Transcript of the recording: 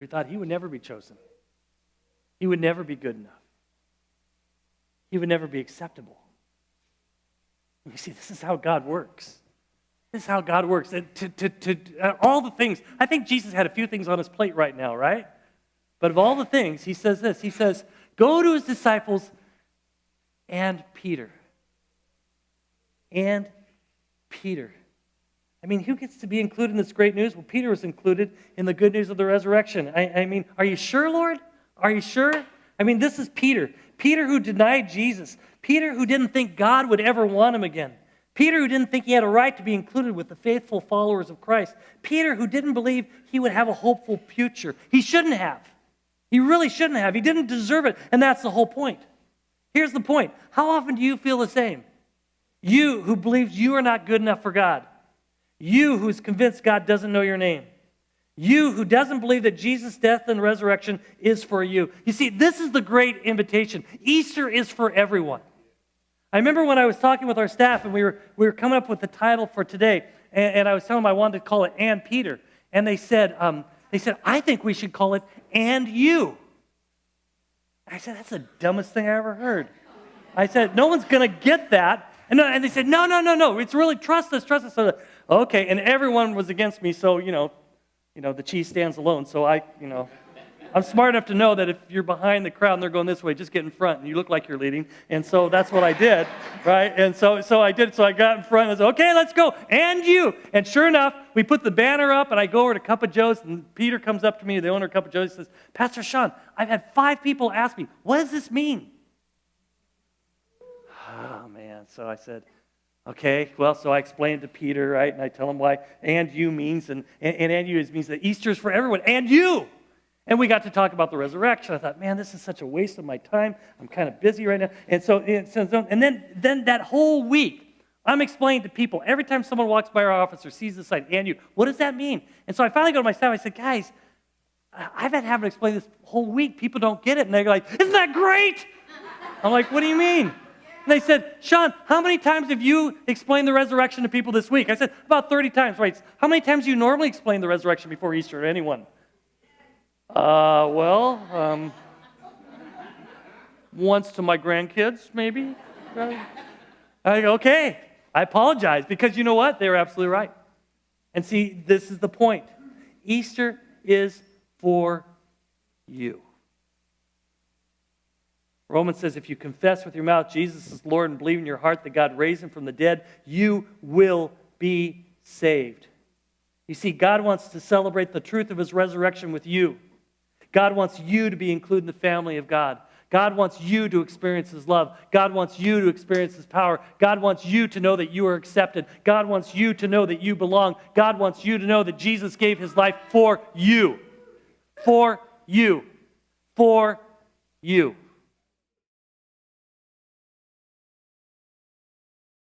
We thought he would never be chosen. He would never be good enough. He would never be acceptable. You see, this is how God works. This is how God works. And all the things, I think Jesus had a few things on his plate right now, right? But of all the things, he says this. He says, go to his disciples and Peter. And Peter. I mean, who gets to be included in this great news? Well, Peter was included in the good news of the resurrection. I mean, are you sure, Lord? Are you sure? I mean, this is Peter. Peter who denied Jesus. Peter who didn't think God would ever want him again. Peter who didn't think he had a right to be included with the faithful followers of Christ. Peter who didn't believe he would have a hopeful future. He shouldn't have. He really shouldn't have. He didn't deserve it, and that's the whole point. Here's the point. How often do you feel the same? You who believes you are not good enough for God. You who is convinced God doesn't know your name. You who doesn't believe that Jesus' death and resurrection is for you. You see, this is the great invitation. Easter is for everyone. I remember when I was talking with our staff and we were coming up with the title for today, and I was telling them I wanted to call it "And Peter," and they said, I think we should call it "And You." I said, that's the dumbest thing I ever heard. I said, no one's going to get that. And they said, no, it's really trust us. So, okay, and everyone was against me, so, the cheese stands alone. So I'm smart enough to know that if you're behind the crowd and they're going this way, just get in front, and you look like you're leading. And so that's what I did, right? And so I did. So I got in front and I said, okay, let's go. And you. And sure enough, we put the banner up, and I go over to Cup of Joe's, and Peter comes up to me, the owner of Cup of Joe's, and says, Pastor Shawn, I've had 5 people ask me, what does this mean? Oh, man. So I said, okay, well, so I explained to Peter, right, and I tell him why "and you" means, and you means that Easter is for everyone, and you. And we got to talk about the resurrection. I thought, man, this is such a waste of my time. I'm kind of busy right now. And then that whole week, I'm explaining to people, every time someone walks by our office or sees the sign, "And you," what does that mean? And so I finally go to my staff, I said, guys, I've had having to explain this whole week. People don't get it. And they're like, isn't that great? I'm like, what do you mean? And they said, Shawn, how many times have you explained the resurrection to people this week? I said, about 30 times, right? How many times do you normally explain the resurrection before Easter to anyone? Once to my grandkids, maybe. I go, okay, I apologize, because you know what? They were absolutely right. And see, this is the point. Easter is for you. Romans says, if you confess with your mouth Jesus is Lord and believe in your heart that God raised him from the dead, you will be saved. You see, God wants to celebrate the truth of his resurrection with you. God wants you to be included in the family of God. God wants you to experience his love. God wants you to experience his power. God wants you to know that you are accepted. God wants you to know that you belong. God wants you to know that Jesus gave his life for you. For you. For you.